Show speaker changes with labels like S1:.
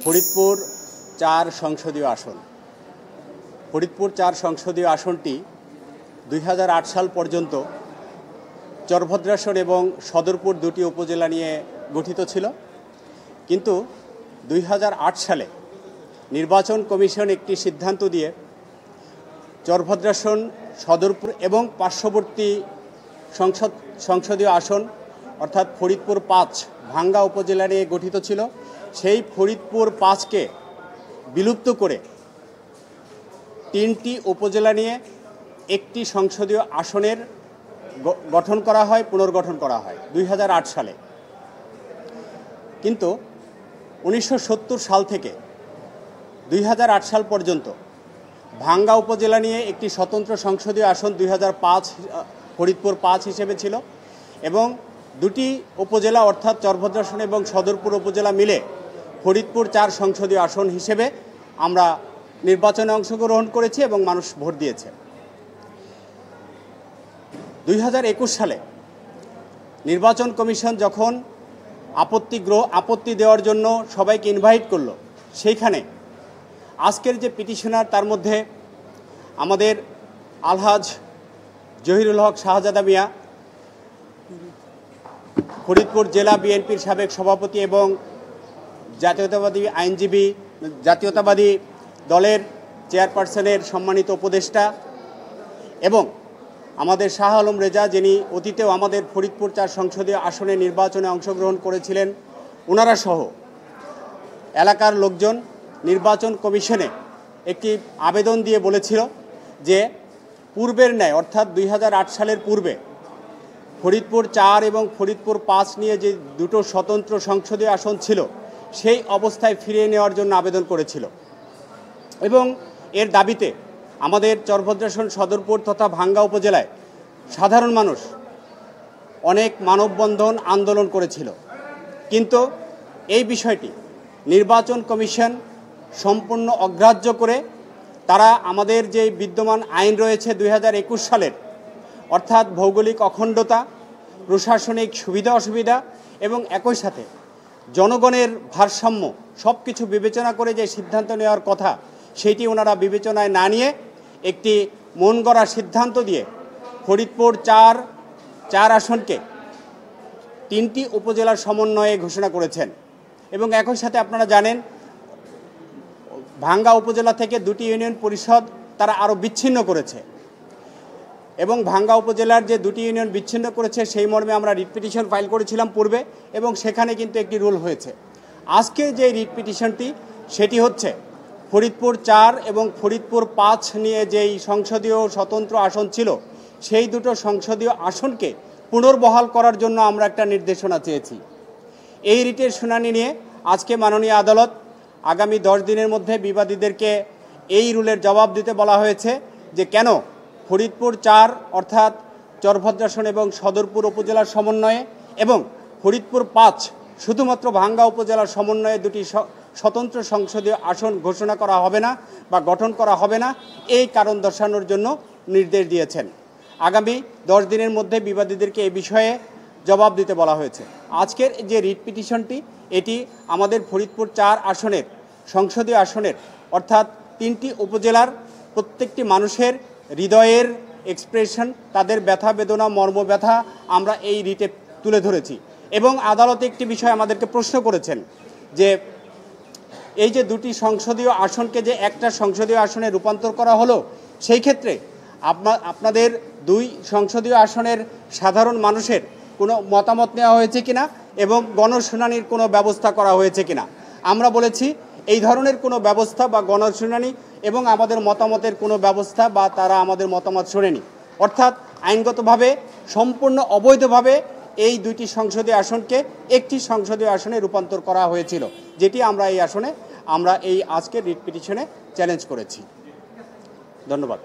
S1: ফরিদপুর ৪ সংসদীয় আসন। ফরিদপুর ৪ সংসদীয় আসনটি ২০০৮ সাল পর্যন্ত চরভদ্রাসন এবং সদরপুর দুটি উপজেলা নিয়ে গঠিত ছিল, কিন্তু ২০০৮ সালে নির্বাচন কমিশন একটি সিদ্ধান্ত দিয়ে চরভদ্রাসন, সদরপুর এবং পার্শ্ববর্তী সংসদীয় আসন অর্থাৎ ফরিদপুর ৫ ভাঙ্গা উপজেলা নিয়ে গঠিত ছিল, সেই ফরিদপুর ৫কে বিলুপ্ত করে ৩টি উপজেলা নিয়ে একটি সংসদীয় আসনের গঠন করা হয়, পুনর্গঠন করা হয় ২০০৮ সালে। কিন্তু ১৯৭০ সাল থেকে ২০০৮ সাল পর্যন্ত ভাঙ্গা উপজেলা নিয়ে একটি স্বতন্ত্র সংসদীয় আসন ২০০৫ ফরিদপুর ৫ হিসেবে ছিল, এবং দুটি উপজেলা অর্থাৎ চরভদ্রাসন এবং সদরপুর উপজেলা মিলে ফরিদপুর ৪ সংসদীয় আসন হিসেবে আমরা নির্বাচনে অংশগ্রহণ করেছি এবং মানুষ ভোট দিয়েছে। ২০২১ সালে নির্বাচন কমিশন যখন আপত্তি দেওয়ার জন্য সবাইকে ইনভাইট করলো, সেইখানে আজকের যে পিটিশনার তার মধ্যে আমাদের আলহাজ জহিরুল হক শাহজাদা মিয়া, ফরিদপুর জেলা বিএনপির সাবেক সভাপতি এবং জাতীয়তাবাদী দলের চেয়ারপারসনের সম্মানিত উপদেষ্টা, এবং আমাদের শাহ আলম রেজা, যিনি অতীতেও আমাদের ফরিদপুর ৪ সংসদীয় আসনে নির্বাচনে অংশগ্রহণ করেছিলেন, ওনারা সহ এলাকার লোকজন নির্বাচন কমিশনে একটি আবেদন দিয়ে বলেছিল যে পূর্বের ন্যায় অর্থাৎ ২০০৮ সালের পূর্বে ফরিদপুর ৪ এবং ফরিদপুর ৫ নিয়ে যে দুটো স্বতন্ত্র সংসদীয় আসন ছিল সেই অবস্থায় ফিরিয়ে নেওয়ার জন্য আবেদন করেছিল, এবং এর দাবিতে আমাদের চরভদ্রাসন, সদরপুর তথা ভাঙ্গা উপজেলায় সাধারণ মানুষ অনেক মানববন্ধন আন্দোলন করেছিল। কিন্তু এই বিষয়টি নির্বাচন কমিশন সম্পূর্ণ অগ্রাহ্য করে তারা আমাদের যে বিদ্যমান আইন রয়েছে ২০২১ সালের, অর্থাৎ ভৌগোলিক অখণ্ডতা, প্রশাসনিক সুবিধা অসুবিধা এবং একই সাথে জনগণের ভারসাম্য সব কিছু বিবেচনা করে যে সিদ্ধান্ত নেওয়ার কথা, সেইটি ওনারা বিবেচনায় না নিয়ে একটি মন গড়া সিদ্ধান্ত দিয়ে ফরিদপুর ৪ আসনকে ৩টি উপজেলার সমন্বয়ে ঘোষণা করেছেন। এবং একই সাথে আপনারা জানেন ভাঙ্গা উপজেলা থেকে দুটি ইউনিয়ন পরিষদ তারা আরও বিচ্ছিন্ন করেছে, এবং ভাঙ্গা উপজেলার যে দুটি ইউনিয়ন বিচ্ছিন্ন করেছে সেই মর্মে আমরা রিট পিটিশন ফাইল করেছিলাম পূর্বে, এবং সেখানে কিন্তু একটি রুল হয়েছে। আজকে যে রিট পিটিশনটি সেটি হচ্ছে ফরিদপুর ৪ এবং ফরিদপুর ৫ নিয়ে যেই সংসদীয় স্বতন্ত্র আসন ছিল সেই দুটো সংসদীয় আসনকে পুনর্বহাল করার জন্য আমরা একটা নির্দেশনা চেয়েছি। এই রিটের শুনানি নিয়ে আজকে মাননীয় আদালত আগামী ১০ দিনের মধ্যে বিবাদীদেরকে এই রুলের জবাব দিতে বলা হয়েছে যে কেন ফরিদপুর ৪ অর্থাৎ চরভদ্রাসন এবং সদরপুর উপজেলার সমন্বয়ে এবং ফরিদপুর ৫ শুধুমাত্র ভাঙ্গা উপজেলার সমন্বয়ে দুটি স্বতন্ত্র সংসদীয় আসন ঘোষণা করা হবে না বা গঠন করা হবে না, এই কারণ দর্শানোর জন্য নির্দেশ দিয়েছেন। আগামী ১০ দিনের মধ্যে বিবাদীদেরকে এই বিষয়ে জবাব দিতে বলা হয়েছে। আজকের যে রিট পিটিশনটি এটি আমাদের ফরিদপুর ৪ আসনের সংসদীয় আসনের অর্থাৎ ৩টি উপজেলার প্রত্যেকটি মানুষের হৃদয়ের এক্সপ্রেশন, তাদের ব্যথা বেদনা মর্মব্যথা আমরা এই রিটে তুলে ধরেছি। এবং আদালতে একটি বিষয় আমাদেরকে প্রশ্ন করেছেন যে এই যে দুটি সংসদীয় আসনকে যে একটা সংসদীয় আসনে রূপান্তর করা হলো, সেই ক্ষেত্রে আপনাদের দুই সংসদীয় আসনের সাধারণ মানুষের কোনো মতামত নেওয়া হয়েছে কিনা এবং গণশুনানির কোনো ব্যবস্থা করা হয়েছে কিনা। আমরা বলেছি এই ধরনের কোনো ব্যবস্থা বা গণশুনানি এবং আমাদের মতামতের কোনো ব্যবস্থা বা তারা আমাদের মতামত শোনেনি, অর্থাৎ আইনগতভাবে সম্পূর্ণ অবৈধভাবে এই দুইটি সংসদীয় আসনকে একটি সংসদীয় আসনে রূপান্তর করা হয়েছিল, যেটি আমরা এই আসনে আমরা এই আজকের রিট পিটিশনে চ্যালেঞ্জ করেছি। ধন্যবাদ।